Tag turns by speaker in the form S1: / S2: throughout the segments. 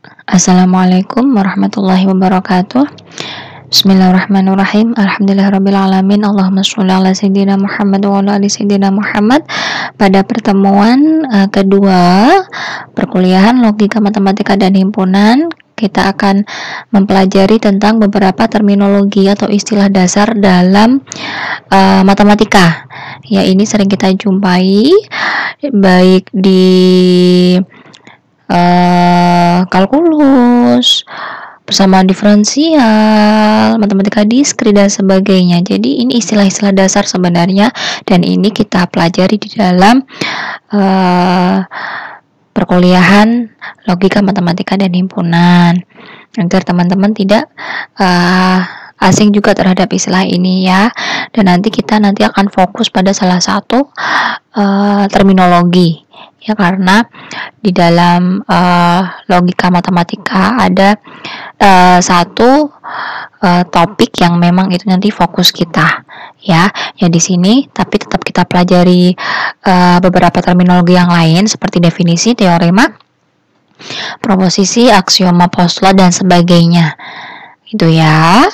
S1: Assalamualaikum warahmatullahi wabarakatuh. Bismillahirrahmanirrahim. Alhamdulillahirrabbilalamin. Allahumma sholli ala sayyidina Muhammad wa ala ali sayyidina Muhammad. Pada pertemuan kedua perkuliahan logika matematika dan himpunan, kita akan mempelajari tentang beberapa terminologi atau istilah dasar dalam matematika. Ya, ini sering kita jumpai baik di kalkulus, persamaan diferensial, matematika diskrit dan sebagainya. Jadi ini istilah-istilah dasar sebenarnya, dan ini kita pelajari di dalam perkuliahan logika matematika dan himpunan, agar teman-teman tidak asing juga terhadap istilah ini ya. Dan nanti kita akan fokus pada salah satu terminologi ya, karena di dalam logika matematika ada satu topik yang memang itu nanti fokus kita ya di sini, tapi tetap kita pelajari beberapa terminologi yang lain seperti definisi, teorema, proposisi, aksioma, postulate dan sebagainya itu ya.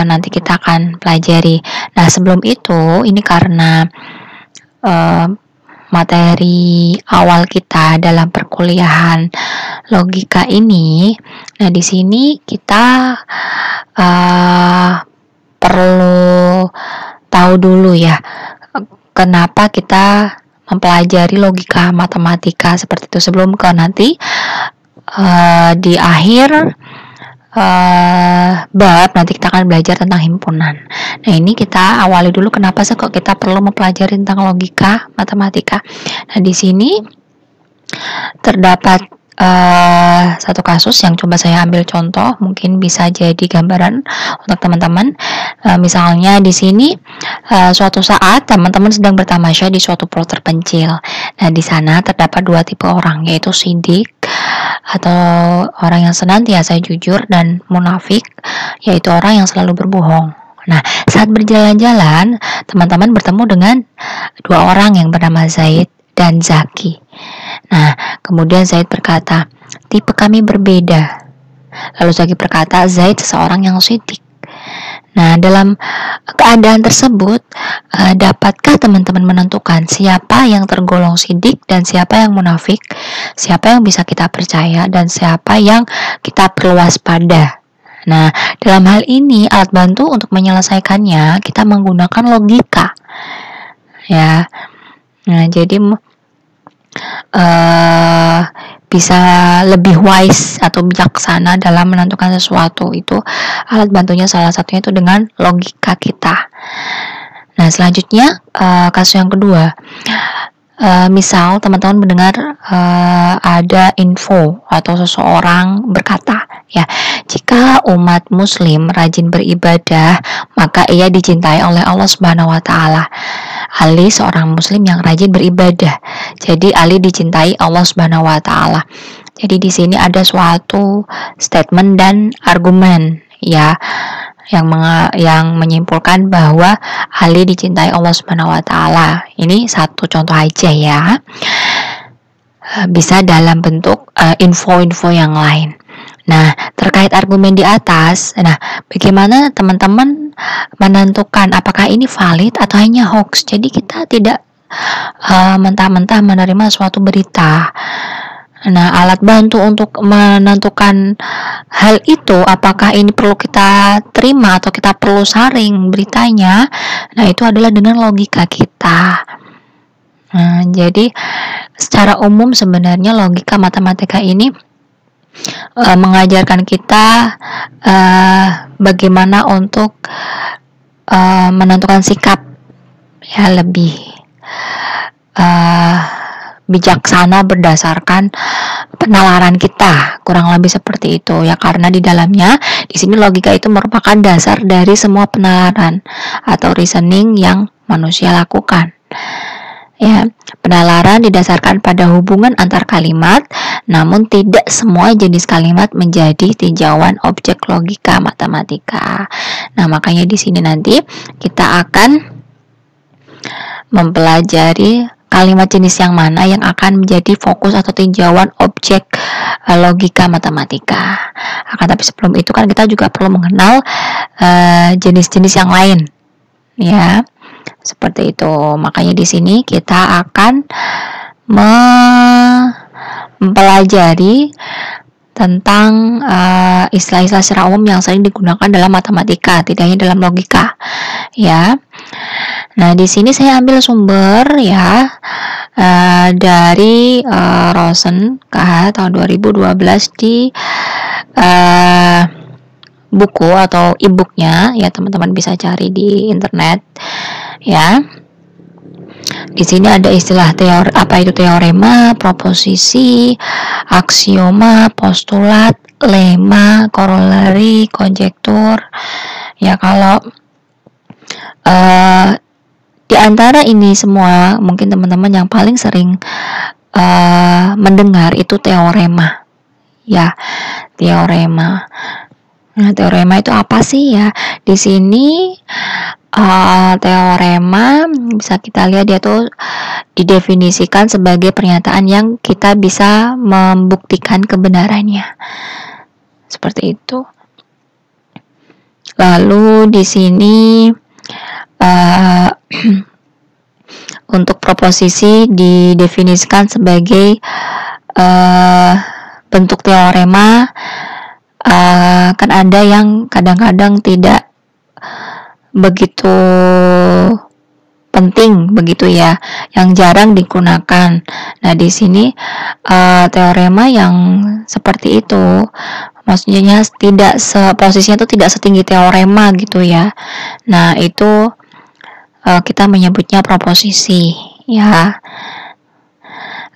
S1: Nanti kita akan pelajari. Nah, sebelum itu ini karena materi awal kita dalam perkuliahan logika ini. Nah, di sini kita perlu tahu dulu ya, kenapa kita mempelajari logika matematika seperti itu, sebelum ke nanti di akhir bab nanti kita akan belajar tentang himpunan. Nah, ini kita awali dulu kenapa sih kok kita perlu mempelajari tentang logika matematika. Nah, di sini terdapat satu kasus yang coba saya ambil contoh, mungkin bisa jadi gambaran untuk teman-teman. Misalnya di sini suatu saat teman-teman sedang bertamasya di suatu pulau terpencil. Nah, di sana terdapat dua tipe orang, yaitu sidik atau orang yang senantiasa jujur, dan munafik, yaitu orang yang selalu berbohong. Nah, saat berjalan-jalan, teman-teman bertemu dengan dua orang yang bernama Zaid dan Zaki. Nah, kemudian Zaid berkata, "Tipe kami berbeda." Lalu Zaki berkata, "Zaid seseorang yang sidik." Nah, dalam keadaan tersebut, dapatkah teman-teman menentukan siapa yang tergolong sidik dan siapa yang munafik, siapa yang bisa kita percaya dan siapa yang kita perlu waspada? Nah, dalam hal ini alat bantu untuk menyelesaikannya kita menggunakan logika. Ya. Nah, jadi bisa lebih wise atau bijaksana dalam menentukan sesuatu. Itu alat bantunya, salah satunya itu dengan logika kita. Nah, selanjutnya kasus yang kedua. Misal teman-teman mendengar ada info atau seseorang berkata, ya, jika umat muslim rajin beribadah, maka ia dicintai oleh Allah Subhanahu wa taala. Ali seorang muslim yang rajin beribadah. Jadi Ali dicintai Allah Subhanahu wa taala. Jadi di sini ada suatu statement dan argumen ya yang menyimpulkan bahwa Ali dicintai Allah Subhanahu wa taala. Ini satu contoh aja ya. Bisa dalam bentuk info-info yang lain. Nah, terkait argumen di atas, bagaimana teman-teman menentukan apakah ini valid atau hanya hoax? Jadi kita tidak mentah-mentah menerima suatu berita. Nah, alat bantu untuk menentukan hal itu, apakah ini perlu kita terima atau kita perlu saring beritanya, nah itu adalah dengan logika kita. Nah, jadi secara umum sebenarnya logika matematika ini mengajarkan kita bagaimana untuk menentukan sikap ya lebih bijaksana berdasarkan penalaran kita, kurang lebih seperti itu ya, karena di dalamnya di sini logika itu merupakan dasar dari semua penalaran atau reasoning yang manusia lakukan. Ya, penalaran didasarkan pada hubungan antar kalimat, namun tidak semua jenis kalimat menjadi tinjauan objek logika matematika. Nah, makanya di sini nanti kita akan mempelajari kalimat jenis yang mana yang akan menjadi fokus atau tinjauan objek logika matematika. Akan tapi sebelum itu kan kita juga perlu mengenal jenis-jenis yang lain, ya. Seperti itu. Makanya di sini kita akan mempelajari tentang istilah-istilah secara umum yang sering digunakan dalam matematika, tidak hanya dalam logika, ya. Nah, di sini saya ambil sumber ya dari Rosen KH tahun 2012 di buku atau e-booknya, ya teman-teman bisa cari di internet, ya. Di sini ada istilah teori, apa itu teorema, proposisi, aksioma, postulat, lemma, korolari, konjektur. Ya, kalau di antara ini semua mungkin teman-teman yang paling sering mendengar itu teorema. Ya, teorema. Nah, teorema itu apa sih ya? Di sini teorema bisa kita lihat dia tuh didefinisikan sebagai pernyataan yang kita bisa membuktikan kebenarannya. Seperti itu. Lalu di sini untuk proposisi didefinisikan sebagai bentuk teorema. Kan ada yang kadang-kadang tidak begitu penting begitu ya, yang jarang digunakan. Nah, di sini teorema yang seperti itu maksudnya tidak posisinya itu tidak setinggi teorema gitu ya. Nah, itu kita menyebutnya proposisi ya.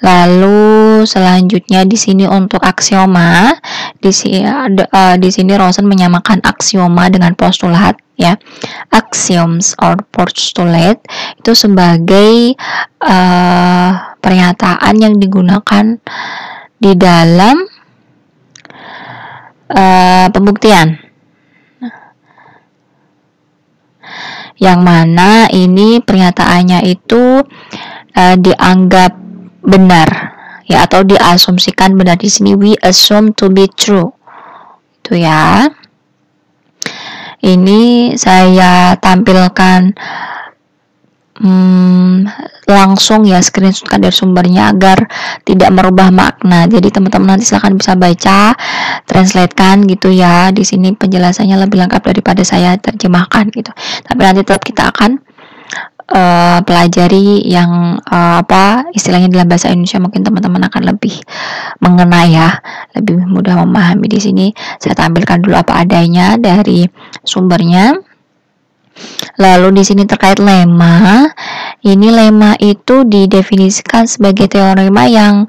S1: Lalu selanjutnya di sini untuk aksioma, di sini Rosen menyamakan aksioma dengan postulat ya. Axioms or postulate itu sebagai pernyataan yang digunakan di dalam pembuktian, yang mana ini pernyataannya itu dianggap benar ya, atau diasumsikan benar. Di sini we assume to be true itu ya. Ini saya tampilkan langsung ya, screenshotkan dari sumbernya agar tidak merubah makna. Jadi teman-teman nanti silahkan bisa baca, translatekan gitu ya. Di sini penjelasannya lebih lengkap daripada saya terjemahkan gitu. Tapi nanti tetap kita akan pelajari yang istilahnya dalam bahasa Indonesia, mungkin teman-teman akan lebih mengenai ya, lebih mudah memahami. Di sini saya tampilkan dulu apa adanya dari sumbernya. Lalu di sini terkait lemma, ini lemma itu didefinisikan sebagai teorema yang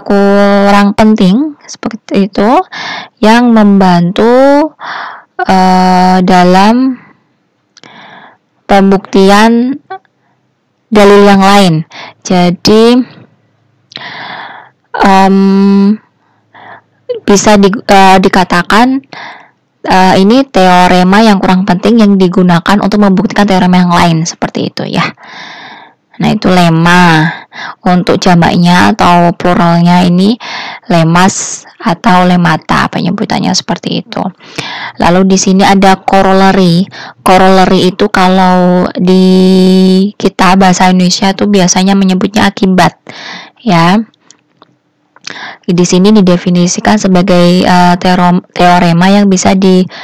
S1: kurang penting seperti itu, yang membantu dalam pembuktian dalil yang lain. Jadi bisa dikatakan ini teorema yang kurang penting yang digunakan untuk membuktikan teorema yang lain, seperti itu ya. Nah, itu lemma. Untuk jamaknya atau pluralnya ini lemmas atau lemmata, penyebutannya seperti itu. Lalu di sini ada corollary. Corollary itu kalau di kita bahasa Indonesia tuh biasanya menyebutnya akibat ya. Di sini didefinisikan sebagai teorema yang bisa diturunkan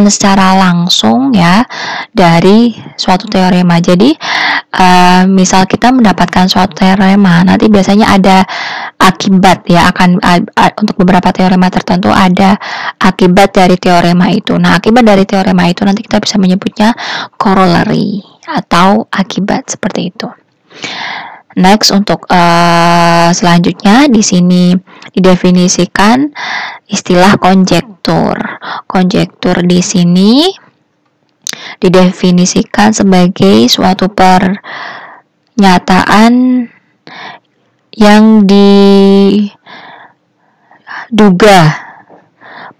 S1: secara langsung ya dari suatu teorema. Jadi misal kita mendapatkan suatu teorema, nanti biasanya ada akibat ya, untuk beberapa teorema tertentu ada akibat dari teorema itu. Nah, akibat dari teorema itu nanti kita bisa menyebutnya corollary atau akibat, seperti itu. Next, untuk selanjutnya di sini didefinisikan istilah konjektur. Konjektur di sini didefinisikan sebagai suatu pernyataan yang diduga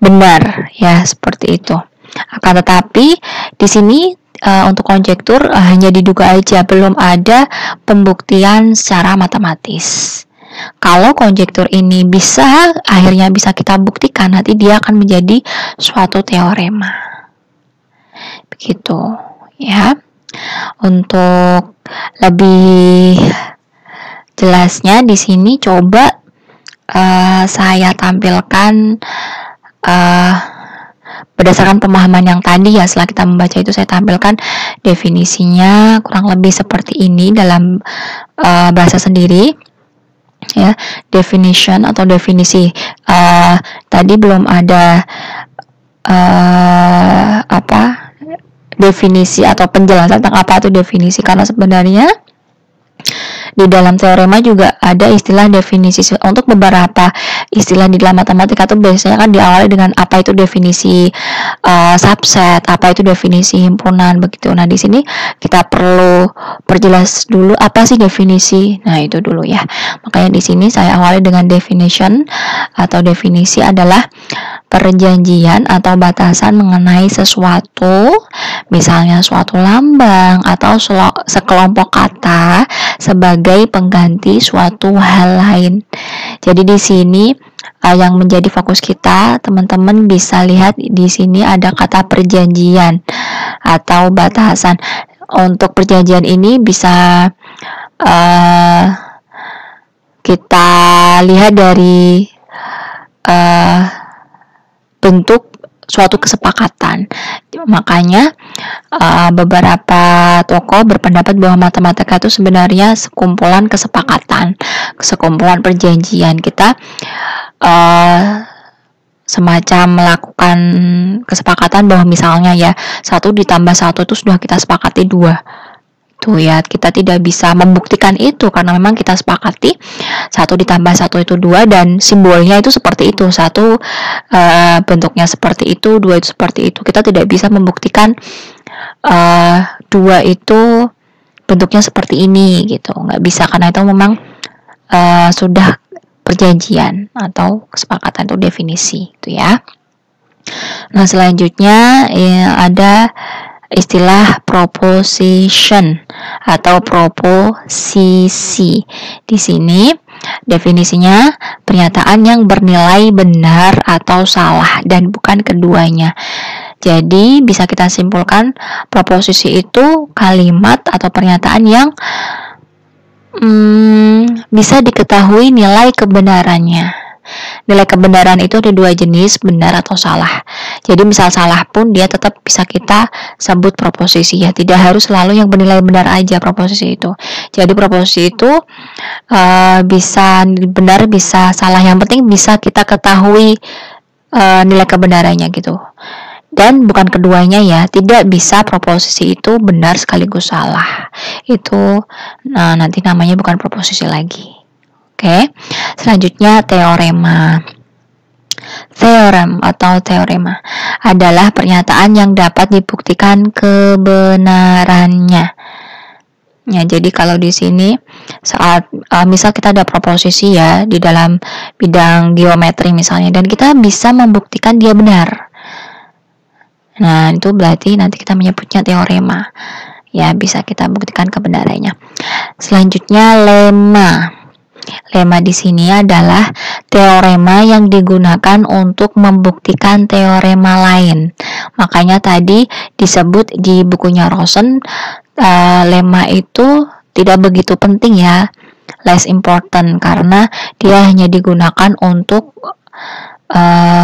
S1: benar ya, seperti itu. Akan tetapi di sini untuk konjektur hanya diduga aja, belum ada pembuktian secara matematis. Kalau konjektur ini akhirnya bisa kita buktikan, nanti dia akan menjadi suatu teorema. Begitu ya. Untuk lebih jelasnya di sini coba saya tampilkan berdasarkan pemahaman yang tadi ya. Setelah kita membaca itu, saya tampilkan definisinya kurang lebih seperti ini dalam bahasa sendiri ya. Definition atau definisi, tadi belum ada definisi atau penjelasan tentang apa itu definisi, karena sebenarnya di dalam teorema juga ada istilah definisi. Untuk beberapa istilah di dalam matematika itu biasanya kan diawali dengan apa itu definisi subset, apa itu definisi himpunan, begitu. Nah, di sini kita perlu perjelas dulu apa sih definisi. Nah, itu dulu ya. Makanya di sini saya awali dengan definition atau definisi adalah perjanjian atau batasan mengenai sesuatu, misalnya suatu lambang atau sekelompok kata sebagai pengganti suatu hal lain. Jadi di sini yang menjadi fokus kita, teman-teman bisa lihat di sini ada kata perjanjian atau batasan. Untuk perjanjian ini bisa kita lihat dari bentuk suatu kesepakatan. Makanya beberapa tokoh berpendapat bahwa matematika itu sebenarnya sekumpulan kesepakatan, sekumpulan perjanjian. Kita semacam melakukan kesepakatan bahwa misalnya ya 1 ditambah 1 itu sudah kita sepakati 2. Tuh ya, kita tidak bisa membuktikan itu karena memang kita sepakati 1 ditambah 1 itu 2 dan simbolnya itu seperti itu. 1 bentuknya seperti itu, 2 itu seperti itu. Kita tidak bisa membuktikan 2 itu bentuknya seperti ini gitu. Nggak bisa, karena itu memang sudah perjanjian atau kesepakatan, itu definisi itu ya. Nah, selanjutnya ada istilah proposition atau proposisi. Di sini definisinya pernyataan yang bernilai benar atau salah dan bukan keduanya. Jadi bisa kita simpulkan proposisi itu kalimat atau pernyataan yang bisa diketahui nilai kebenarannya. Nilai kebenaran itu ada 2 jenis, benar atau salah. Jadi misal salah pun dia tetap bisa kita sebut proposisi ya. Tidak harus selalu yang bernilai benar aja proposisi itu. Jadi proposisi itu bisa benar bisa salah, yang penting bisa kita ketahui nilai kebenarannya gitu. Dan bukan keduanya ya, tidak bisa proposisi itu benar sekaligus salah. Itu nanti namanya bukan proposisi lagi. Oke. Selanjutnya teorema. Theorem atau teorema adalah pernyataan yang dapat dibuktikan kebenarannya. Ya, jadi kalau di sini saat misal kita ada proposisi ya di dalam bidang geometri misalnya, dan kita bisa membuktikan dia benar. Nah, itu berarti nanti kita menyebutnya teorema. Ya, bisa kita buktikan kebenarannya. Selanjutnya lemma. Lemma di sini adalah teorema yang digunakan untuk membuktikan teorema lain. Makanya tadi disebut di bukunya Rosen, lemma itu tidak begitu penting ya, less important, karena dia hanya digunakan untuk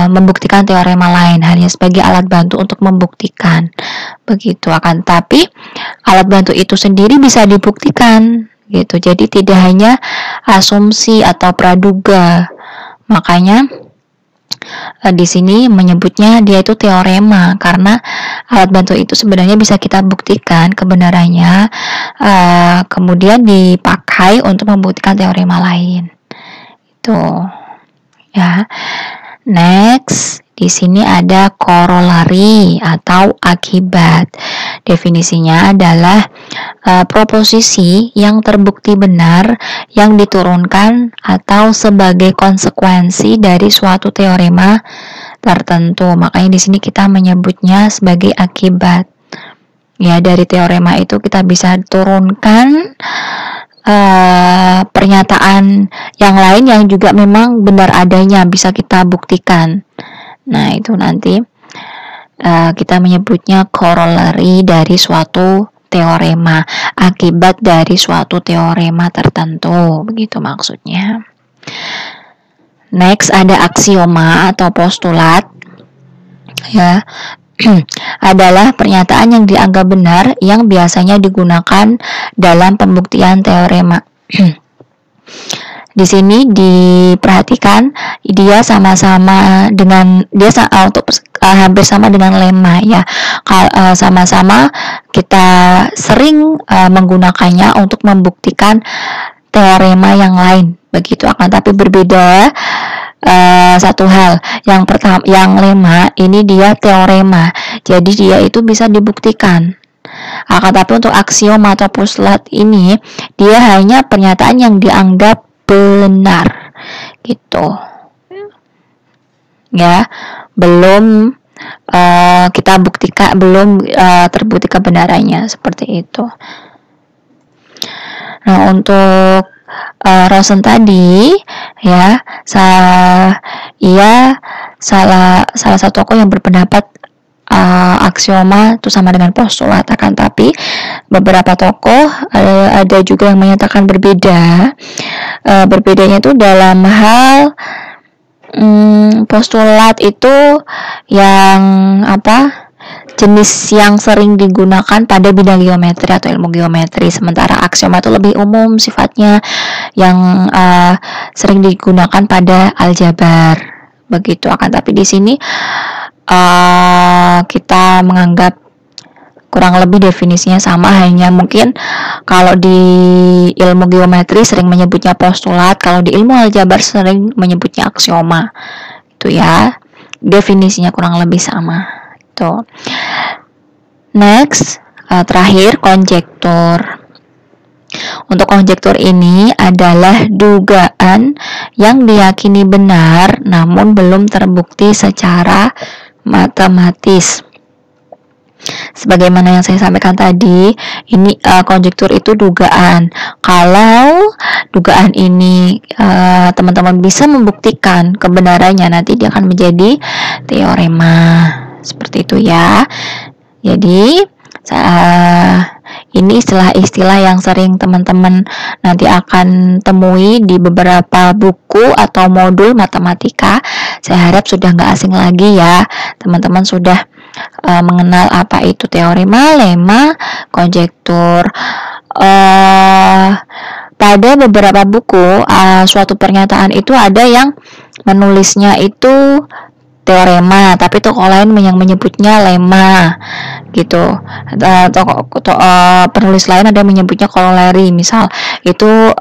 S1: membuktikan teorema lain, hanya sebagai alat bantu untuk membuktikan. Begitu. Akan tapi alat bantu itu sendiri bisa dibuktikan gitu. Jadi tidak hanya asumsi atau praduga. Makanya di sini menyebutnya dia itu teorema, karena alat bantu itu sebenarnya bisa kita buktikan kebenarannya, kemudian dipakai untuk membuktikan teorema lain. Itu ya. Next, di sini ada korolari atau akibat. Definisinya adalah proposisi yang terbukti benar yang diturunkan atau sebagai konsekuensi dari suatu teorema tertentu. Makanya di sini kita menyebutnya sebagai akibat. Ya, dari teorema itu kita bisa turunkan pernyataan yang lain yang juga memang benar adanya, bisa kita buktikan. Nah, itu nanti kita menyebutnya corollary dari suatu teorema, akibat dari suatu teorema tertentu, begitu maksudnya. Next, ada aksioma atau postulat. Ya, adalah pernyataan yang dianggap benar yang biasanya digunakan dalam pembuktian teorema. Di sini diperhatikan dia sama-sama dengan hampir sama dengan lemma ya. Sama-sama kita sering menggunakannya untuk membuktikan teorema yang lain, begitu. Akan tapi berbeda satu hal. Yang pertama, yang lemma ini dia teorema, jadi dia itu bisa dibuktikan. Akan tapi untuk aksioma atau postulat ini dia hanya pernyataan yang dianggap benar, gitu. Ya, belum kita buktikan, belum terbukti kebenarannya, seperti itu. Nah, untuk Rosen tadi ya, ia salah satu tokoh yang berpendapat aksioma itu sama dengan postulat. Akan tapi beberapa tokoh ada juga yang menyatakan berbeda. Berbedanya itu dalam hal postulat itu yang jenis yang sering digunakan pada bidang geometri atau ilmu geometri, sementara aksioma itu lebih umum sifatnya, yang sering digunakan pada aljabar, begitu. Akan tapi di sini kita menganggap kurang lebih definisinya sama, hanya mungkin kalau di ilmu geometri sering menyebutnya postulat, kalau di ilmu aljabar sering menyebutnya aksioma, itu ya, definisinya kurang lebih sama. Next, terakhir konjektur. Untuk konjektur ini adalah dugaan yang diyakini benar namun belum terbukti secara matematis. Sebagaimana yang saya sampaikan tadi, ini konjektur itu dugaan. Kalau dugaan ini teman-teman bisa membuktikan kebenarannya, nanti dia akan menjadi teorema. Seperti itu ya. Jadi ini istilah-istilah yang sering teman-teman nanti akan temui di beberapa buku atau modul matematika. Saya harap sudah nggak asing lagi ya. Teman-teman sudah mengenal apa itu teorema, lemma, konjektur. Pada beberapa buku suatu pernyataan itu ada yang menulisnya itu teorema, tapi tokoh lain yang menyebutnya lemma, gitu. Penulis lain ada yang menyebutnya corollary, misal itu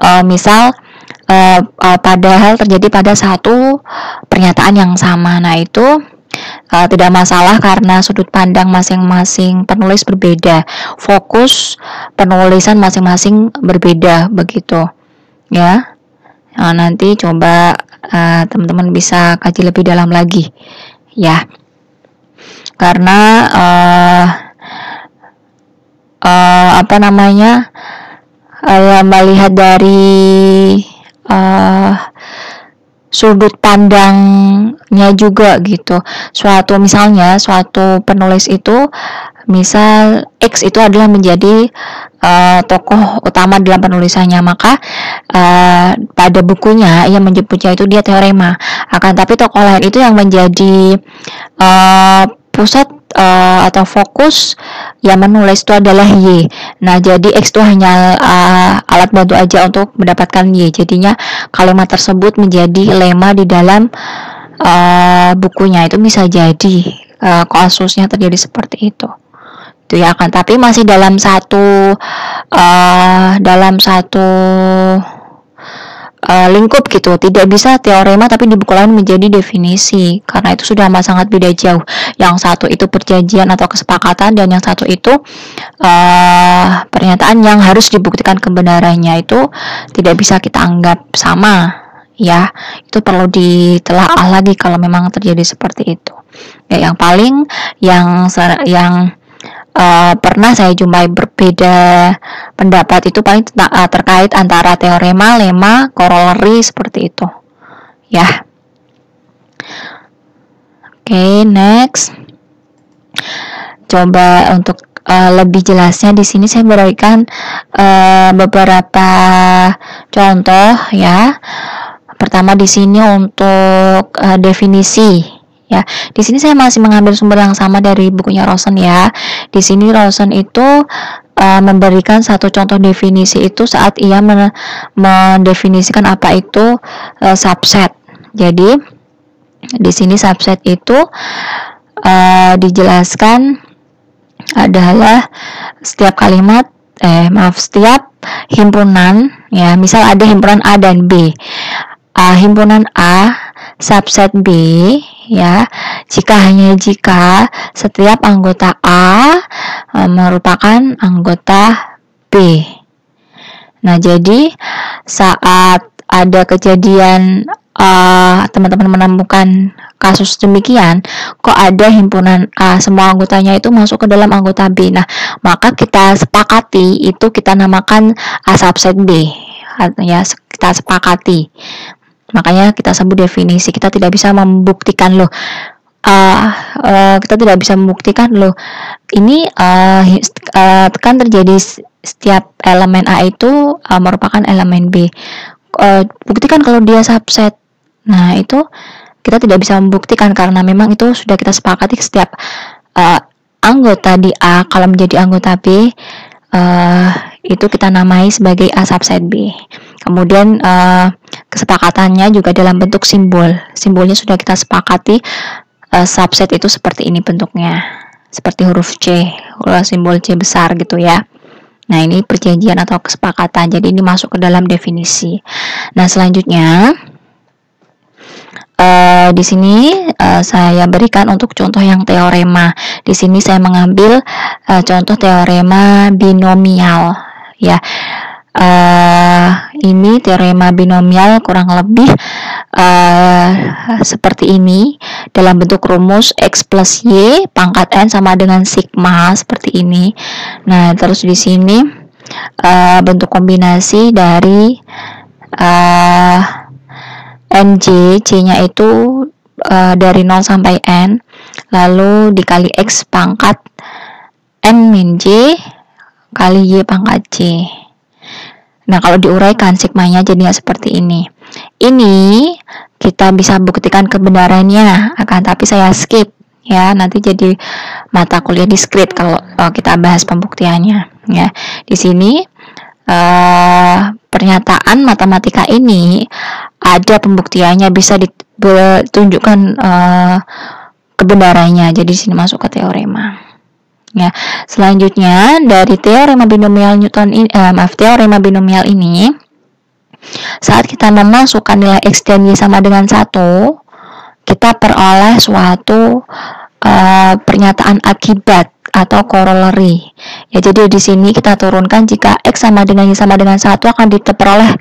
S1: padahal terjadi pada satu pernyataan yang sama. Nah, itu tidak masalah karena sudut pandang masing-masing penulis berbeda, fokus penulisan masing-masing berbeda, begitu ya. Nah, nanti coba teman-teman bisa kaji lebih dalam lagi ya, karena melihat dari sudut pandangnya juga, gitu. Misalnya suatu penulis itu, misal X itu adalah menjadi tokoh utama dalam penulisannya, maka pada bukunya ia menyebutnya itu dia teorema. Akan tapi tokoh lain itu yang menjadi pusat atau fokus yang menulis itu adalah Y. Nah, jadi X itu hanya alat bantu aja untuk mendapatkan Y. Jadinya kalimat tersebut menjadi lemma di dalam bukunya. Itu bisa jadi kasusnya terjadi seperti itu. Itu ya, kan, tapi masih dalam satu lingkup, gitu. Tidak bisa teorema tapi di buku lain menjadi definisi, karena itu sudah amat sangat beda jauh. Yang satu itu perjanjian atau kesepakatan, dan yang satu itu pernyataan yang harus dibuktikan kebenarannya. Itu tidak bisa kita anggap sama ya. Itu perlu ditelaah lagi kalau memang terjadi seperti itu ya. Yang paling yang pernah saya jumpai berbeda pendapat itu paling terkait antara teorema, lemma, corollary seperti itu ya. Oke, next. Coba untuk lebih jelasnya di sini saya berikan beberapa contoh ya. Pertama di sini untuk definisi ya. Di sini saya masih mengambil sumber yang sama dari bukunya Rosen ya. Di sini Rosen itu memberikan satu contoh definisi itu saat ia mendefinisikan apa itu subset. Jadi di sini subset itu dijelaskan adalah setiap kalimat setiap himpunan ya, misal ada himpunan A dan B. Himpunan A subset B ya, jika setiap anggota A merupakan anggota B. Nah, jadi saat ada kejadian teman-teman menemukan kasus demikian, kok ada himpunan A, semua anggotanya itu masuk ke dalam anggota B. Nah, maka kita sepakati itu kita namakan A subset B. Ya, kita sepakati. Makanya kita sebut definisi. Kita tidak bisa membuktikan loh. Kita tidak bisa membuktikan loh. Ini kan terjadi setiap elemen A itu merupakan elemen B. Buktikan kalau dia subset. Nah, itu kita tidak bisa membuktikan karena memang itu sudah kita sepakati setiap anggota di A kalau menjadi anggota B itu kita namai sebagai A subset B. Kemudian kesepakatannya juga dalam bentuk simbol. Simbolnya sudah kita sepakati subset itu seperti ini bentuknya. Seperti huruf C, simbol C besar gitu ya. Nah, ini perjanjian atau kesepakatan. Jadi ini masuk ke dalam definisi. Nah, selanjutnya di sini saya berikan untuk contoh yang teorema. Di sini saya mengambil contoh teorema binomial ya. Ini teorema binomial kurang lebih seperti ini dalam bentuk rumus X plus Y pangkat N sama dengan sigma seperti ini. Nah, terus di sini bentuk kombinasi dari NJ, C-nya itu dari 0 sampai N, lalu dikali X pangkat N min J kali Y pangkat J. Nah, kalau diuraikan sigmanya jadinya seperti ini. Ini kita bisa buktikan kebenarannya, akan tapi saya skip ya, nanti jadi mata kuliah diskrit kalau kita bahas pembuktiannya ya. Di sini pernyataan matematika ini ada pembuktiannya, bisa ditunjukkan kebenarannya. Jadi di sini masuk ke teorema. Ya, selanjutnya dari teorema binomial teorema binomial ini, saat kita memasukkan nilai X dan Y sama dengan 1, kita peroleh suatu pernyataan akibat atau corollary. Ya, jadi di sini kita turunkan jika X sama dengan Y sama dengan 1 akan diperoleh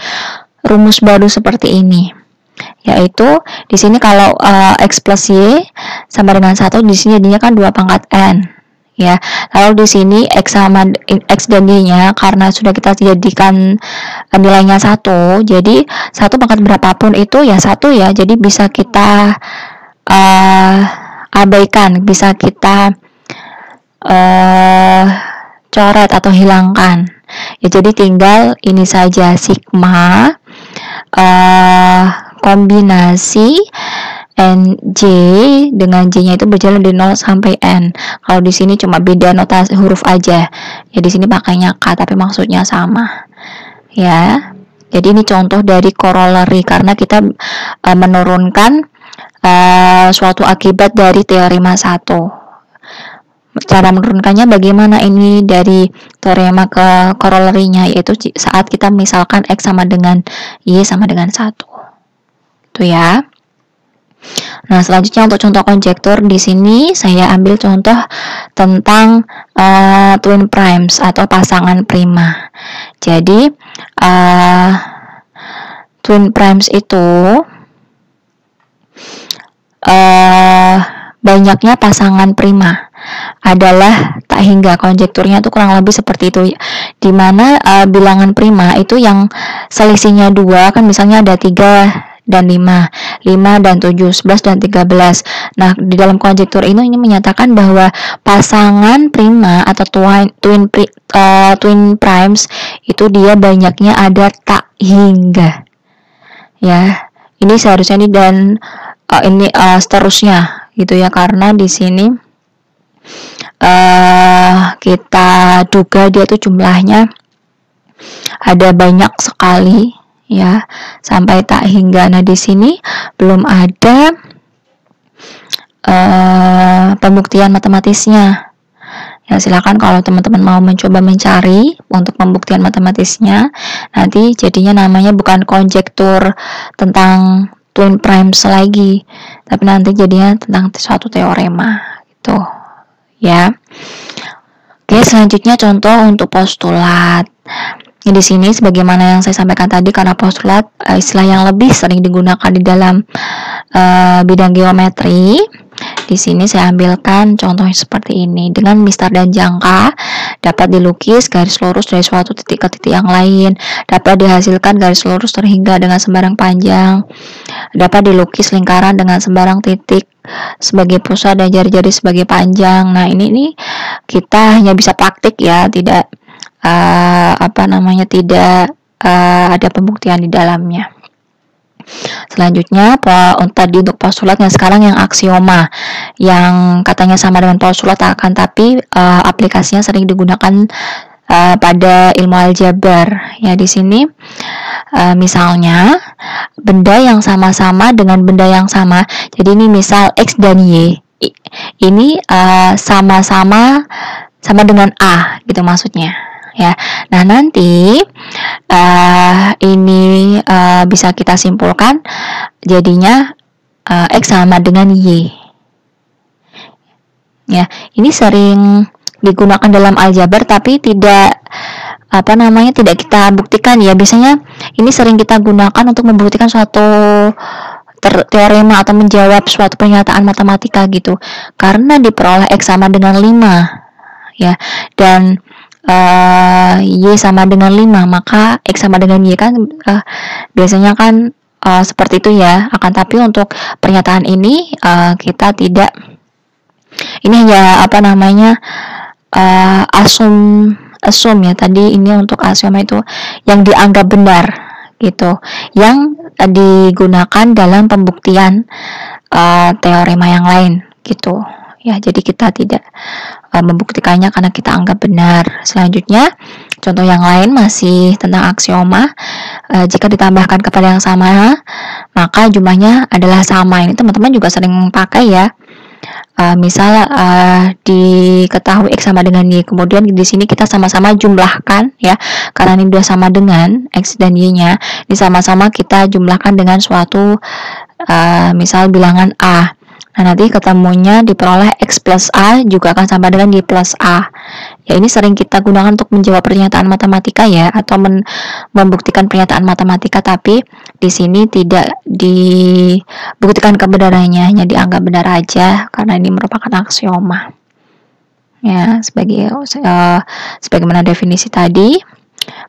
S1: rumus baru seperti ini. Yaitu di sini kalau X plus Y sama dengan 1, di sini jadinya kan 2 pangkat N. Ya, lalu di sini X dan Y-nya karena sudah kita jadikan nilainya 1, jadi 1 pangkat berapapun itu ya 1 ya, jadi bisa kita abaikan, bisa kita coret atau hilangkan. Ya, jadi tinggal ini saja sigma kombinasi NJ dengan J-nya itu berjalan dari 0 sampai N. Kalau di sini cuma beda notasi huruf aja. Ya, di sini pakainya K tapi maksudnya sama. Ya. Jadi ini contoh dari corollary karena kita menurunkan suatu akibat dari teorema 1. Cara menurunkannya bagaimana ini dari teorema ke corollary-nya, yaitu saat kita misalkan X sama dengan Y sama dengan 1. Itu ya. Nah, selanjutnya untuk contoh konjektur, di sini saya ambil contoh tentang twin primes atau pasangan prima. Jadi twin primes itu banyaknya pasangan prima. adalah tak hingga. Konjekturnya tuh kurang lebih seperti itu, dimana bilangan prima itu yang selisihnya 2 kan, misalnya ada 3 dan 5, 5 dan 7, 11 dan 13. Nah, di dalam konjektur ini menyatakan bahwa pasangan prima atau twin primes itu dia banyaknya ada tak hingga. Ya, ini seharusnya ini dan ini seterusnya gitu ya, karena di sini kita duga dia tuh jumlahnya ada banyak sekali ya, sampai tak hingga. Nah, di sini belum ada pembuktian matematisnya. Ya, silakan kalau teman-teman mau mencoba mencari untuk pembuktian matematisnya, nanti jadinya namanya bukan konjektur tentang twin primes lagi, tapi nanti jadinya tentang suatu teorema gitu ya. Oke, selanjutnya contoh untuk postulat. Di sini sebagaimana yang saya sampaikan tadi, karena postulat istilah yang lebih sering digunakan di dalam bidang geometri. Di sini saya ambilkan contohnya seperti ini. Dengan mistar dan jangka dapat dilukis garis lurus dari suatu titik ke titik yang lain. Dapat dihasilkan garis lurus terhingga dengan sembarang panjang. Dapat dilukis lingkaran dengan sembarang titik sebagai pusat dan jari-jari sebagai panjang. Nah, ini kita hanya bisa praktik ya, tidak tidak ada pembuktian di dalamnya. Selanjutnya tadi untuk postulatnya, sekarang yang aksioma yang katanya sama dengan postulat akan tapi aplikasinya sering digunakan pada ilmu aljabar. Ya, di sini misalnya benda yang sama-sama dengan benda yang sama. Jadi ini misal X dan Y ini sama dengan A gitu maksudnya ya. Nah, nanti ini bisa kita simpulkan jadinya X sama dengan Y. Ya, ini sering digunakan dalam aljabar tapi tidak tidak kita buktikan ya. Biasanya ini sering kita gunakan untuk membuktikan suatu teorema atau menjawab suatu pernyataan matematika gitu. Karena diperoleh X sama dengan 5 ya, dan Y sama dengan 5, maka X sama dengan Y kan biasanya kan seperti itu ya. Akan tapi untuk pernyataan ini kita tidak, ini hanya asum ya. Tadi ini untuk aksioma itu yang dianggap benar gitu, yang digunakan dalam pembuktian teorema yang lain gitu ya. Jadi kita tidak membuktikannya karena kita anggap benar. Selanjutnya contoh yang lain masih tentang aksioma. Jika ditambahkan kepada yang sama maka jumlahnya adalah sama. Ini teman-teman juga sering pakai ya. Misal diketahui X sama dengan Y, kemudian di sini kita sama-sama jumlahkan ya, karena ini sudah sama dengan X dan Y-nya, ini sama-sama kita jumlahkan dengan suatu misal bilangan A. Nah, nanti ketemunya diperoleh X plus A juga akan sama dengan Y plus A. Ya, ini sering kita gunakan untuk menjawab pernyataan matematika ya, atau membuktikan pernyataan matematika, tapi di sini tidak dibuktikan kebenarannya, hanya dianggap benar aja karena ini merupakan aksioma. Ya, sebagaimana definisi tadi,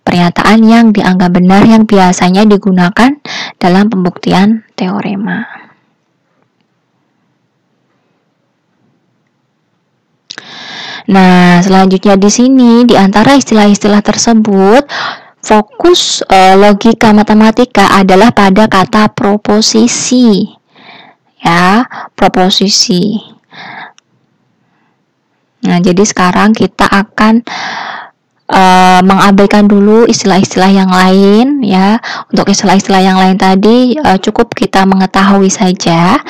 S1: pernyataan yang dianggap benar yang biasanya digunakan dalam pembuktian teorema. Nah, selanjutnya di sini di antara istilah-istilah tersebut, fokus logika matematika adalah pada kata proposisi. Ya, proposisi. Nah, jadi sekarang kita akan mengabaikan dulu istilah-istilah yang lain ya. Untuk istilah-istilah yang lain tadi cukup kita mengetahui saja.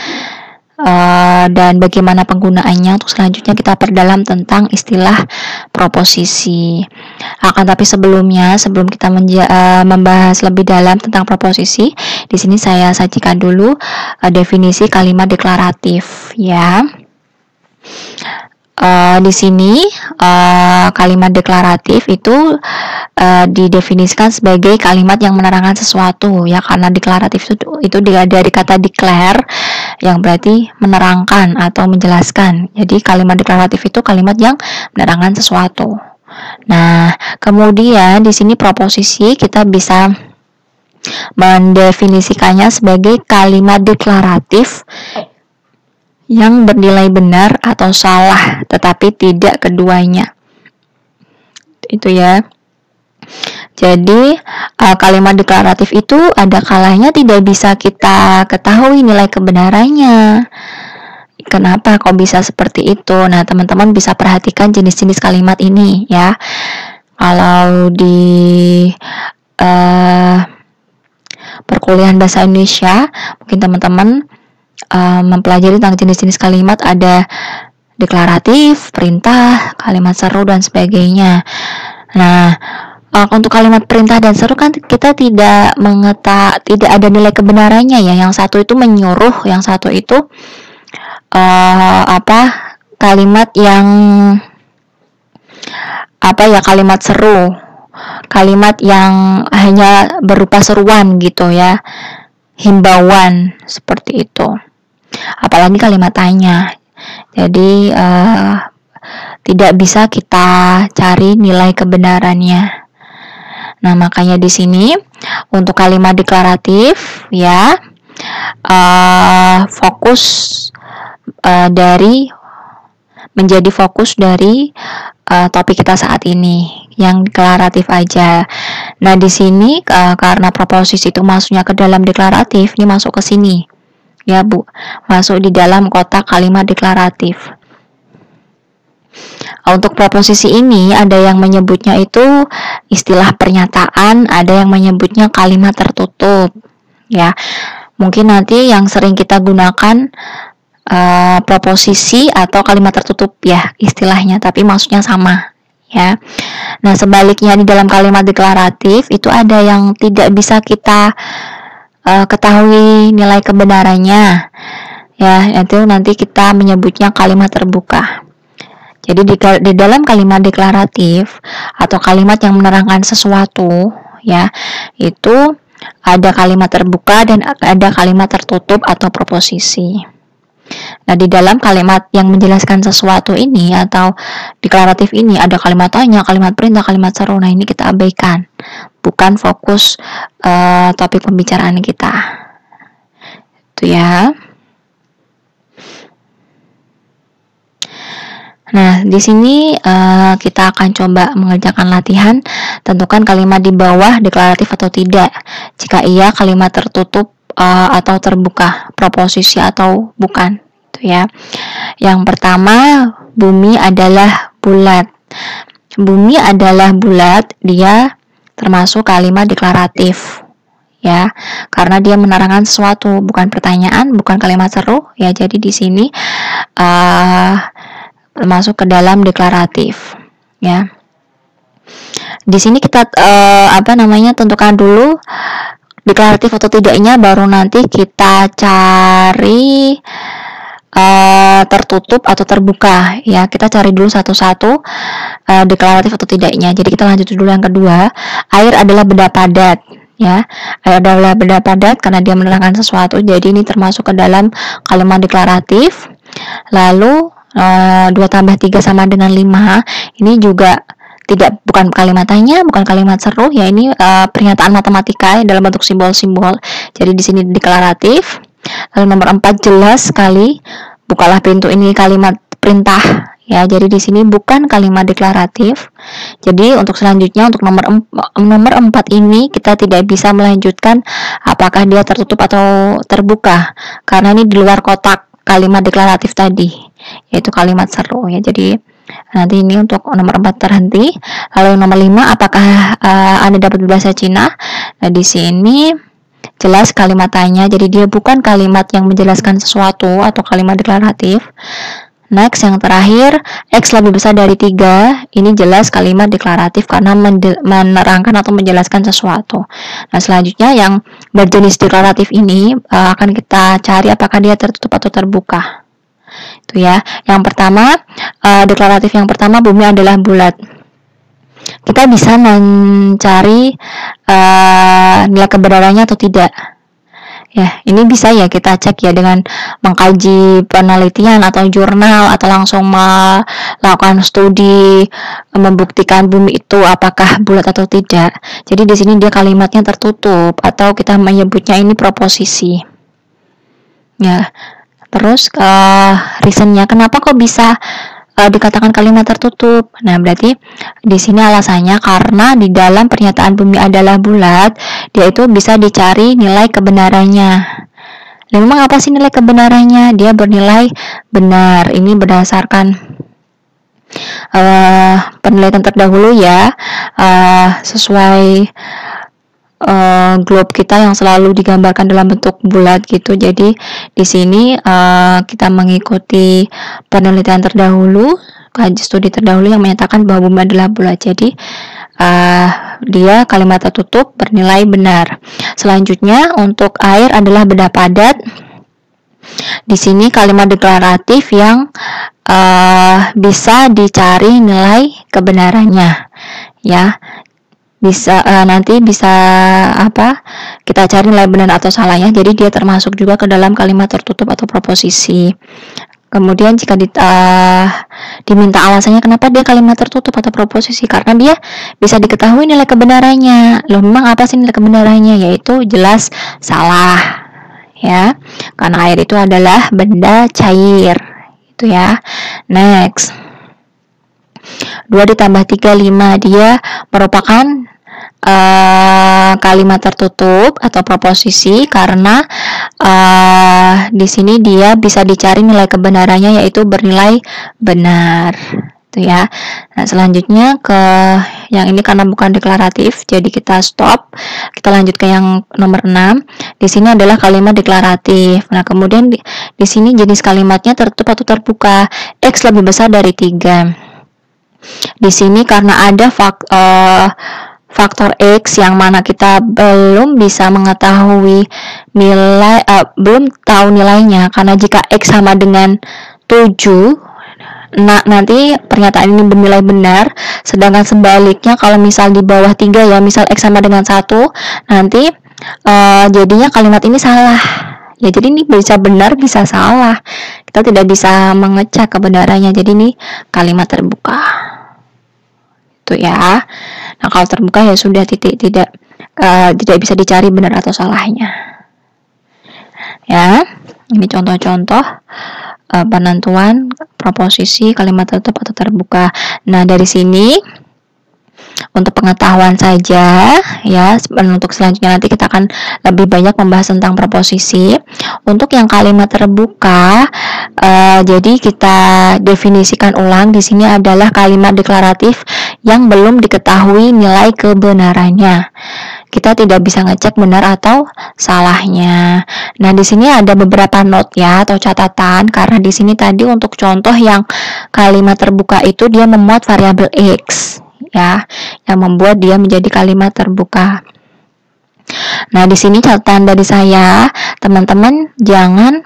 S1: Dan bagaimana penggunaannya. Untuk selanjutnya kita perdalam tentang istilah proposisi. Akan tapi sebelum kita membahas lebih dalam tentang proposisi, di sini saya sajikan dulu definisi kalimat deklaratif ya. Di sini kalimat deklaratif itu didefinisikan sebagai kalimat yang menerangkan sesuatu ya, karena deklaratif itu dari kata declare yang berarti menerangkan atau menjelaskan. Jadi kalimat deklaratif itu kalimat yang menerangkan sesuatu. Nah, kemudian di sini proposisi kita bisa mendefinisikannya sebagai kalimat deklaratif yang bernilai benar atau salah, tetapi tidak keduanya. Itu ya. Jadi kalimat deklaratif itu ada kalanya tidak bisa kita ketahui nilai kebenarannya. Kenapa kok bisa seperti itu? Nah, teman-teman bisa perhatikan jenis-jenis kalimat ini ya. Kalau di perkuliahan bahasa Indonesia, mungkin teman-teman mempelajari tentang jenis-jenis kalimat, ada deklaratif, perintah, kalimat seru dan sebagainya. Nah, untuk kalimat perintah dan seru kan kita tidak ada nilai kebenarannya ya. Yang satu itu menyuruh, yang satu itu kalimat yang kalimat seru, kalimat yang hanya berupa seruan gitu ya, himbauan seperti itu. Apalagi kalimat tanya. Jadi tidak bisa kita cari nilai kebenarannya. Nah, makanya di sini untuk kalimat deklaratif ya, menjadi fokus dari topik kita saat ini yang deklaratif aja. Nah, di sini karena proposisi itu masuknya ke dalam deklaratif, ini masuk ke sini ya Bu, masuk di dalam kotak kalimat deklaratif. Untuk proposisi ini ada yang menyebutnya itu istilah pernyataan, ada yang menyebutnya kalimat tertutup ya. Mungkin nanti yang sering kita gunakan proposisi atau kalimat tertutup ya istilahnya, tapi maksudnya sama ya. Nah, sebaliknya di dalam kalimat deklaratif itu ada yang tidak bisa kita ketahui nilai kebenarannya ya, itu nanti kita menyebutnya kalimat terbuka. Jadi di dalam kalimat deklaratif atau kalimat yang menerangkan sesuatu ya, itu ada kalimat terbuka dan ada kalimat tertutup atau proposisi. Nah, di dalam kalimat yang menjelaskan sesuatu ini atau deklaratif ini ada kalimat tanya, kalimat perintah, kalimat seru. Nah, ini kita abaikan. Bukan fokus topik pembicaraan kita. Itu ya. Nah, di sini kita akan coba mengerjakan latihan. Tentukan kalimat di bawah deklaratif atau tidak. Jika iya, kalimat tertutup atau terbuka, proposisi atau bukan. Itu ya. Yang pertama, bumi adalah bulat. Bumi adalah bulat, dia termasuk kalimat deklaratif. Ya, karena dia menerangkan sesuatu, bukan pertanyaan, bukan kalimat seru. Ya, jadi di sini masuk ke dalam deklaratif ya. Di sini kita tentukan dulu deklaratif atau tidaknya, baru nanti kita cari tertutup atau terbuka ya. Kita cari dulu satu-satu deklaratif atau tidaknya. Jadi kita lanjut dulu yang kedua. Air adalah benda padat ya. Air adalah benda padat karena dia menerangkan sesuatu, jadi ini termasuk ke dalam kalimat deklaratif. Lalu 2 tambah 3 sama dengan 5. Ini juga bukan kalimat tanya, bukan kalimat seru ya, ini pernyataan matematika dalam bentuk simbol-simbol. Jadi di sini deklaratif. Lalu nomor 4, jelas sekali, bukalah pintu, ini kalimat perintah ya. Jadi di sini bukan kalimat deklaratif. Jadi untuk selanjutnya, untuk nomor 4 ini kita tidak bisa melanjutkan apakah dia tertutup atau terbuka, karena ini di luar kotak kalimat deklaratif tadi, yaitu kalimat seru ya. Jadi nanti ini untuk nomor 4 terhenti. Lalu nomor 5, apakah Anda dapat berbahasa Cina? Nah, di sini jelas kalimat tanya, jadi dia bukan kalimat yang menjelaskan sesuatu atau kalimat deklaratif. Next, yang terakhir, X lebih besar dari 3. Ini jelas kalimat deklaratif karena menerangkan atau menjelaskan sesuatu. Nah, selanjutnya yang berjenis deklaratif ini akan kita cari apakah dia tertutup atau terbuka. Itu ya. Yang pertama, deklaratif yang pertama, bumi adalah bulat. Kita bisa mencari nilai kebenarannya atau tidak. Ya, ini bisa ya kita cek ya dengan mengkaji penelitian atau jurnal atau langsung melakukan studi membuktikan bumi itu apakah bulat atau tidak. Jadi di sini dia kalimatnya tertutup atau kita menyebutnya ini proposisi. Ya. Terus reasonnya kenapa kok bisa dikatakan kalimat tertutup? Nah, berarti di sini alasannya karena di dalam pernyataan bumi adalah bulat, dia itu bisa dicari nilai kebenarannya. Dan memang apa sih nilai kebenarannya? Dia bernilai benar. Ini berdasarkan penelitian terdahulu ya, sesuai globe kita yang selalu digambarkan dalam bentuk bulat gitu. Jadi di sini kita mengikuti penelitian terdahulu, kaji studi terdahulu yang menyatakan bahwa bumi adalah bulat. Jadi dia kalimat tertutup bernilai benar. Selanjutnya untuk air adalah benda padat. Di sini kalimat deklaratif yang bisa dicari nilai kebenarannya, ya. Bisa nanti bisa kita cari nilai benar atau salahnya. Jadi dia termasuk juga ke dalam kalimat tertutup atau proposisi. Kemudian jika diminta alasannya kenapa dia kalimat tertutup atau proposisi, karena dia bisa diketahui nilai kebenarannya. Loh, memang apa sih nilai kebenarannya? Yaitu jelas salah, ya, karena air itu adalah benda cair, itu ya. Next, 2 ditambah 3, 5. Dia merupakan kalimat tertutup atau proposisi karena di sini dia bisa dicari nilai kebenarannya yaitu bernilai benar, itu ya. Nah, selanjutnya ke yang ini karena bukan deklaratif, jadi kita stop. Kita lanjut ke yang nomor 6. Di sini adalah kalimat deklaratif. Nah, kemudian di sini jenis kalimatnya tertutup atau terbuka. X lebih besar dari 3. Di sini karena ada faktor X yang mana kita belum bisa mengetahui nilai, belum tahu nilainya, karena jika X sama dengan 7, nanti pernyataan ini bernilai benar, sedangkan sebaliknya kalau misal di bawah 3 ya, misal X sama dengan 1, nanti jadinya kalimat ini salah. Ya, jadi ini bisa benar, bisa salah. Kita tidak bisa mengecek kebenarannya. Jadi ini kalimat terbuka. Itu ya. Nah, kalau terbuka ya sudah tidak bisa dicari benar atau salahnya. Ya, ini contoh-contoh penentuan proposisi kalimat tertutup atau terbuka. Nah, dari sini untuk pengetahuan saja ya, untuk selanjutnya nanti kita akan lebih banyak membahas tentang proposisi. Untuk yang kalimat terbuka, jadi kita definisikan ulang. Di sini adalah kalimat deklaratif yang belum diketahui nilai kebenarannya. Kita tidak bisa ngecek benar atau salahnya. Nah, di sini ada beberapa note ya atau catatan, karena di sini tadi untuk contoh yang kalimat terbuka itu dia memuat variabel X ya, yang membuat dia menjadi kalimat terbuka. Nah, di sini catatan dari saya, teman-teman jangan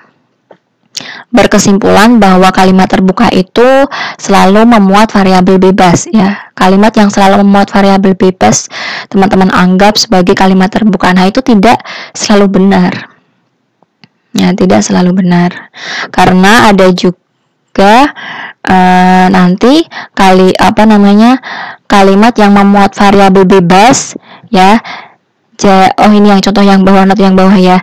S1: berkesimpulan bahwa kalimat terbuka itu selalu memuat variabel bebas ya. Kalimat yang selalu memuat variabel bebas teman-teman anggap sebagai kalimat terbuka. Nah, itu tidak selalu benar. Ya, tidak selalu benar. Karena ada juga nanti kalimat yang memuat variabel bebas ya. Ini yang contoh yang bawah, not yang bawah ya.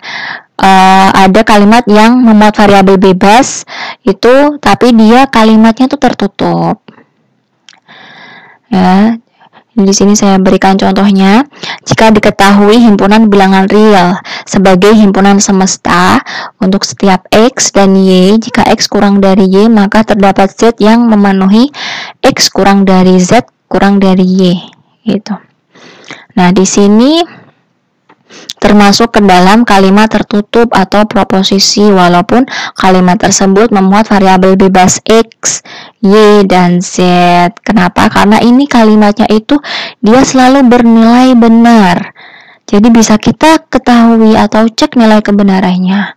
S1: Ada kalimat yang memuat variabel bebas itu, tapi dia kalimatnya tuh tertutup. Ya, di sini saya berikan contohnya. Jika diketahui himpunan bilangan real sebagai himpunan semesta untuk setiap X dan Y, jika X kurang dari Y, maka terdapat Z yang memenuhi X kurang dari Z kurang dari Y. Gitu. Nah, di sini termasuk ke dalam kalimat tertutup atau proposisi walaupun kalimat tersebut memuat variabel bebas X, Y, dan Z. Kenapa? Karena ini kalimatnya itu dia selalu bernilai benar. Jadi bisa kita ketahui atau cek nilai kebenarannya.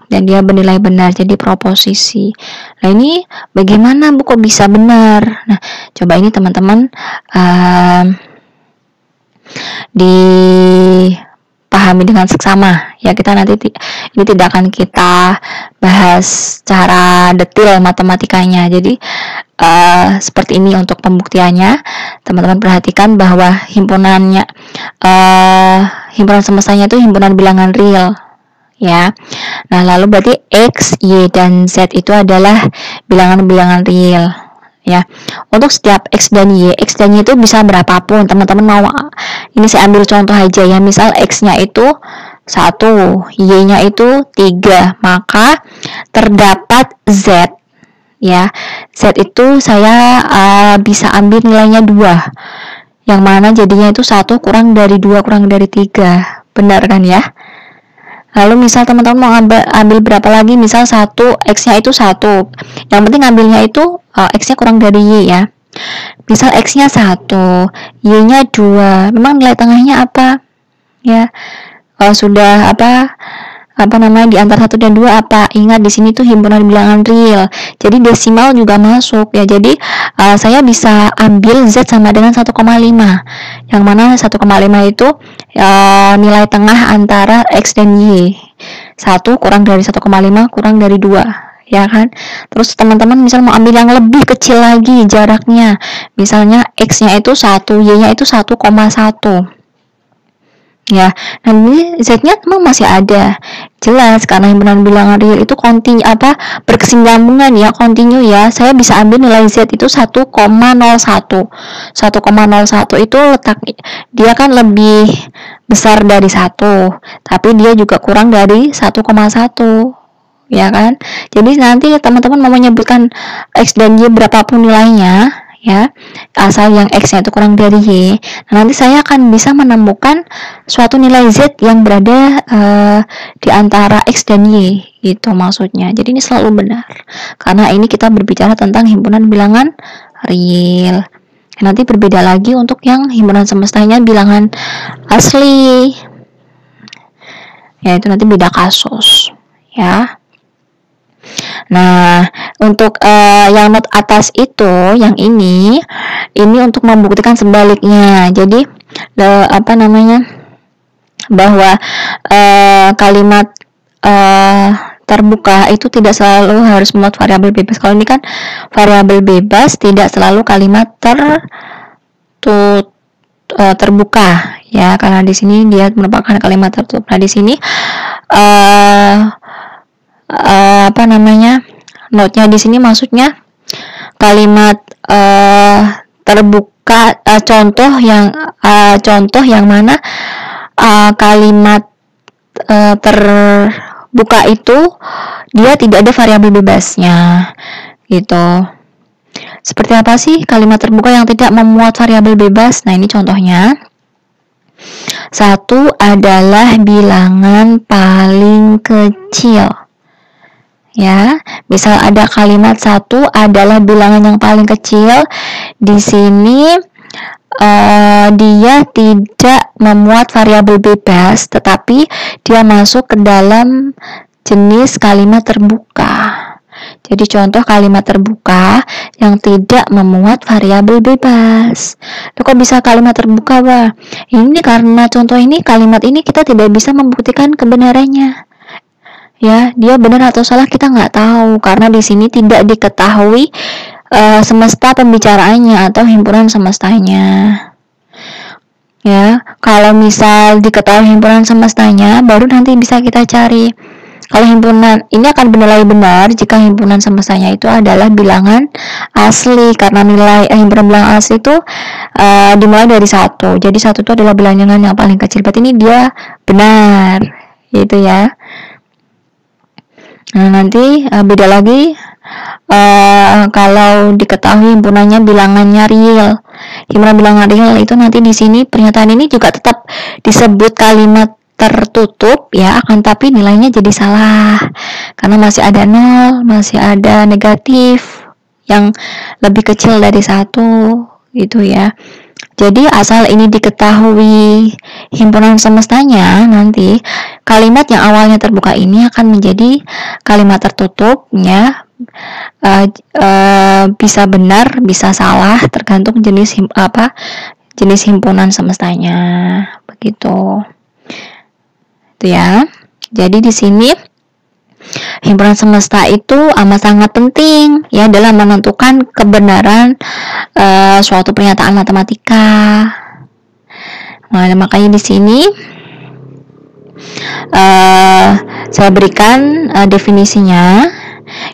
S1: Dan dia bernilai benar, jadi proposisi. Nah, ini bagaimana Bu kok bisa benar? Nah, coba ini teman-teman pahami dengan seksama ya. Kita nanti ini tidak akan kita bahas secara detail matematikanya. Jadi seperti ini untuk pembuktiannya. Teman-teman perhatikan bahwa himpunan semestanya itu himpunan bilangan real ya. Nah, lalu berarti X, Y, dan Z itu adalah bilangan-bilangan real ya. Untuk setiap X dan Y itu bisa berapapun. Teman-teman mau ini saya ambil contoh aja ya. Misal X-nya itu 1, Y-nya itu 3, maka terdapat Z ya. Z itu saya bisa ambil nilainya 2. Yang mana jadinya itu 1 kurang dari 2 kurang dari 3. Benar kan ya? Lalu misal teman-teman mau ambil berapa lagi, misal 1, X-nya itu 1. Yang penting ambilnya itu X-nya kurang dari Y ya. Misal X-nya 1, Y-nya 2. Memang nilai tengahnya apa? Ya. Sudah di antara 1 dan 2 apa? Ingat di sini tuh himpunan bilangan real. Jadi desimal juga masuk ya. Jadi saya bisa ambil Z sama dengan 1,5. Yang mana 1,5 itu nilai tengah antara X dan Y. 1 kurang dari 1,5 kurang dari 2 ya kan. Terus teman-teman misal mau ambil yang lebih kecil lagi jaraknya. Misalnya X-nya itu 1, Y-nya itu 1,1 ya. Nah, ini Z-nya memang masih ada. Jelas karena himpunan bilangan real itu berkesinambungan ya, kontinu ya. Saya bisa ambil nilai Z itu 1,01. 1,01 itu dia kan lebih besar dari 1, tapi dia juga kurang dari 1,1 ya kan. Jadi nanti teman-teman mau menyebutkan X dan Y berapapun nilainya ya, asal yang X-nya itu kurang dari Y. Nah, nanti saya akan bisa menemukan suatu nilai Z yang berada di antara X dan Y gitu maksudnya. Jadi ini selalu benar karena ini kita berbicara tentang himpunan bilangan real. Nanti berbeda lagi untuk yang himpunan semestanya bilangan asli ya, itu nanti beda kasus ya. Nah, untuk yang not atas itu, yang ini untuk membuktikan sebaliknya. Jadi bahwa kalimat terbuka itu tidak selalu harus memuat variabel bebas. Kalau ini kan variabel bebas, tidak selalu kalimat terbuka ya, karena di sini dia merupakan kalimat tertutup. Nah, di sini note-nya di sini maksudnya kalimat terbuka, contoh yang mana kalimat terbuka itu dia tidak ada variabel bebasnya gitu. Seperti apa sih kalimat terbuka yang tidak memuat variabel bebas? Nah, ini contohnya. 1 adalah bilangan paling kecil ya. Misal ada kalimat 1 adalah bilangan yang paling kecil. Di sini dia tidak memuat variabel bebas, tetapi dia masuk ke dalam jenis kalimat terbuka. Jadi contoh kalimat terbuka yang tidak memuat variabel bebas. Kok bisa kalimat terbuka, Pak? Ini karena contoh ini, kalimat ini kita tidak bisa membuktikan kebenarannya. Ya, dia benar atau salah kita nggak tahu karena di sini tidak diketahui semesta pembicaraannya atau himpunan semestanya. Ya, kalau misal diketahui himpunan semestanya, baru nanti bisa kita cari. Kalau himpunan ini akan bernilai benar jika himpunan semestanya itu adalah bilangan asli, karena nilai himpunan bilangan asli itu dimulai dari 1. Jadi 1 itu adalah bilangan yang paling kecil. Berarti ini dia benar, gitu ya. Nah, nanti beda lagi kalau diketahui himpunannya bilangannya real. Himpunan bilangan real itu nanti di sini pernyataan ini juga tetap disebut kalimat tertutup ya, akan tapi nilainya jadi salah karena masih ada 0, masih ada negatif yang lebih kecil dari 1 gitu ya. Jadi asal ini diketahui himpunan semestanya, nanti kalimat yang awalnya terbuka ini akan menjadi kalimat tertutup ya. Bisa benar, bisa salah, tergantung jenis himpunan semestanya, begitu. Itu ya. Jadi di sini himpunan semesta itu amat sangat penting ya dalam menentukan kebenaran suatu pernyataan matematika. Nah, makanya di sini saya berikan definisinya.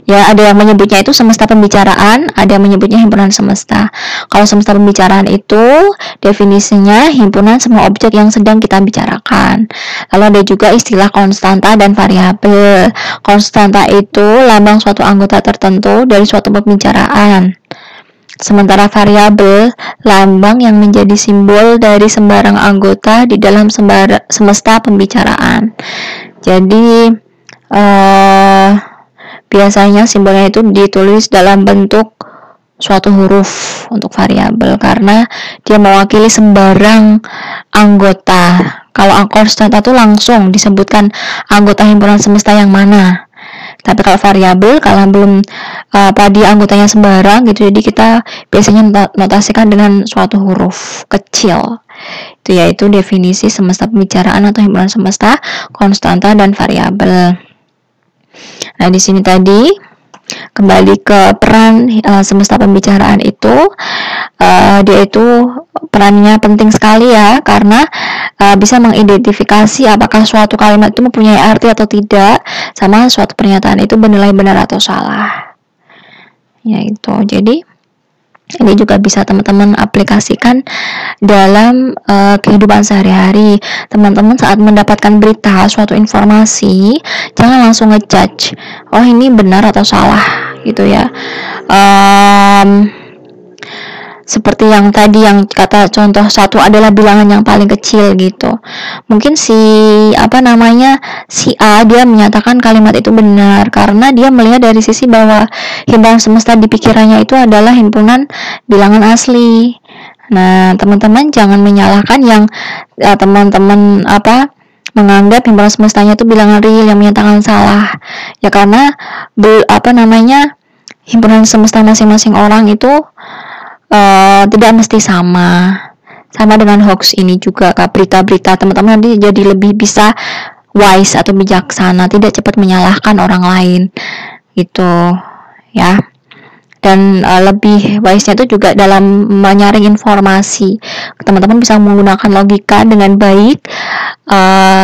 S1: Ya, ada yang menyebutnya itu semesta pembicaraan, ada yang menyebutnya himpunan semesta. Kalau semesta pembicaraan itu definisinya himpunan semua objek yang sedang kita bicarakan. Lalu ada juga istilah konstanta dan variabel. Konstanta itu lambang suatu anggota tertentu dari suatu pembicaraan. Sementara variabel lambang yang menjadi simbol dari sembarang anggota di dalam semesta pembicaraan. Jadi biasanya simbolnya itu ditulis dalam bentuk suatu huruf untuk variabel karena dia mewakili sembarang anggota. Kalau konstanta itu langsung disebutkan anggota himpunan semesta yang mana. Tapi kalau variabel, kalau belum tadi anggotanya sembarang gitu, jadi kita biasanya notasikan dengan suatu huruf kecil. Itu yaitu definisi semesta pembicaraan atau himpunan semesta, konstanta dan variabel. Nah, di sini tadi kembali ke peran semesta pembicaraan itu, dia itu perannya penting sekali ya, karena bisa mengidentifikasi apakah suatu kalimat itu mempunyai arti atau tidak, sama suatu pernyataan itu bernilai benar atau salah. Ya itu. Jadi ini juga bisa teman-teman aplikasikan dalam kehidupan sehari-hari. Teman-teman saat mendapatkan berita, suatu informasi, jangan langsung ngejudge, oh ini benar atau salah gitu ya. Seperti yang tadi yang kata contoh satu adalah bilangan yang paling kecil gitu. Mungkin si A dia menyatakan kalimat itu benar karena dia melihat dari sisi bahwa himpunan semesta di pikirannya itu adalah himpunan bilangan asli. Nah, teman-teman jangan menyalahkan yang teman-teman menganggap himpunan semestanya itu bilangan real yang menyatakan salah. Ya karena himpunan semesta masing-masing orang itu tidak mesti sama dengan hoax ini juga. Berita-berita teman-teman nanti jadi lebih bisa wise atau bijaksana, tidak cepat menyalahkan orang lain gitu ya. Dan lebih wise-nya itu juga dalam menyaring informasi. Teman-teman bisa menggunakan logika dengan baik.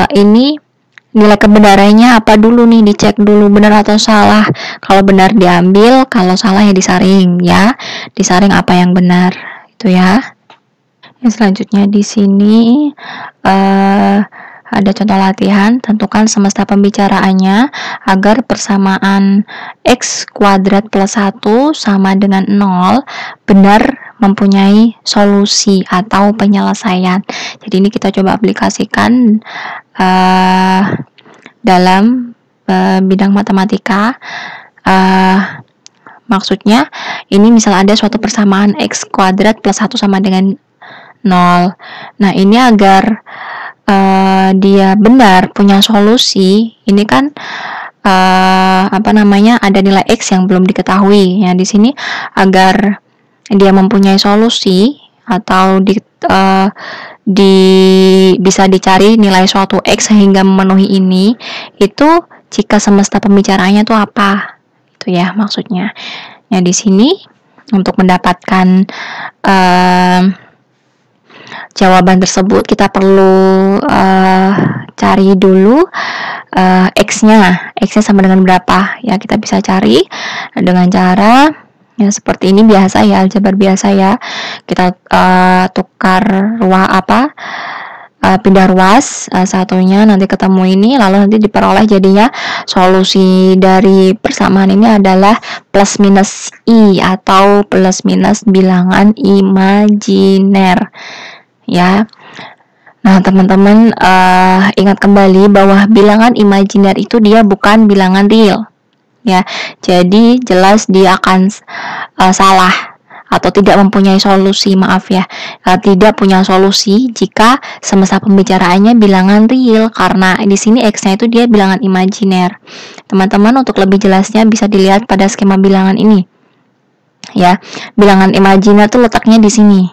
S1: Ini nilai kebenarannya apa dulu nih, dicek dulu benar atau salah. Kalau benar diambil, kalau salah ya disaring ya. Disaring apa yang benar itu ya. Yang selanjutnya di sini ada contoh latihan. Tentukan semesta pembicaraannya agar persamaan x kuadrat plus 1 sama dengan 0 benar mempunyai solusi atau penyelesaian. Jadi ini kita coba aplikasikan dalam bidang matematika. Maksudnya ini misal ada suatu persamaan x kuadrat plus 1 sama dengan 0. Nah, ini agar dia benar punya solusi, ini kan ada nilai x yang belum diketahui. Ya, di sini agar dia mempunyai solusi atau bisa dicari nilai suatu x sehingga memenuhi ini, itu jika semesta pembicaraannya itu apa, itu ya maksudnya. Ya, di sini untuk mendapatkan jawaban tersebut kita perlu cari dulu x-nya sama dengan berapa ya. Kita bisa cari dengan cara ya seperti ini biasa ya, aljabar biasa ya. Kita tukar pindah ruas satunya, nanti ketemu ini, lalu nanti diperoleh jadinya solusi dari persamaan ini adalah plus minus i atau plus minus bilangan imajiner ya. Nah, teman-teman ingat kembali bahwa bilangan imajiner itu dia bukan bilangan real ya. Jadi jelas dia akan salah atau tidak mempunyai solusi, tidak punya solusi jika semesta pembicaraannya bilangan real, karena di sini x-nya itu dia bilangan imajiner. Teman-teman untuk lebih jelasnya bisa dilihat pada skema bilangan ini. Ya, bilangan imajiner itu letaknya di sini.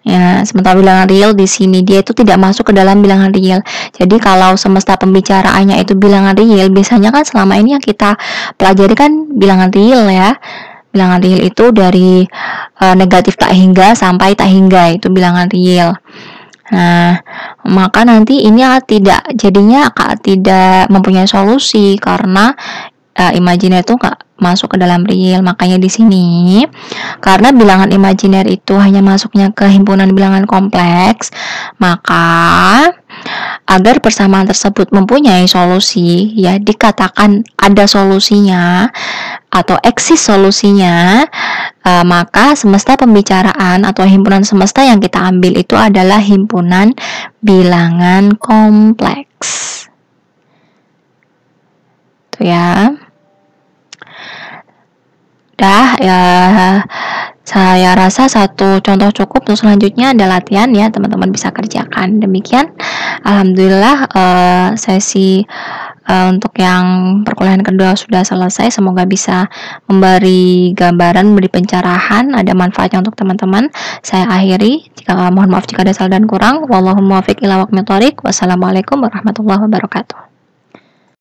S1: Ya, sementara bilangan real di sini dia itu tidak masuk ke dalam bilangan real. Jadi kalau semesta pembicaraannya itu bilangan real, biasanya kan selama ini yang kita pelajari kan bilangan real ya. Bilangan real itu dari negatif tak hingga sampai tak hingga, itu bilangan real. Nah, maka nanti ini tidak mempunyai solusi karena imajiner itu nggak masuk ke dalam real. Makanya di sini karena bilangan imajiner itu hanya masuknya ke himpunan bilangan kompleks, maka agar persamaan tersebut mempunyai solusi, ya dikatakan ada solusinya atau eksis solusinya, maka semesta pembicaraan atau himpunan semesta yang kita ambil itu adalah himpunan bilangan kompleks. Tuh ya. Dah ya, saya rasa satu contoh cukup. Untuk selanjutnya ada latihan ya, teman-teman bisa kerjakan. Demikian, alhamdulillah sesi untuk yang perkuliahan kedua sudah selesai. Semoga bisa memberi gambaran, memberi pencerahan, ada manfaatnya untuk teman-teman. Saya akhiri. Mohon maaf jika ada salah dan kurang. Wallahul muwaffiq ila aqwamit thoriq. Wassalamualaikum warahmatullahi wabarakatuh.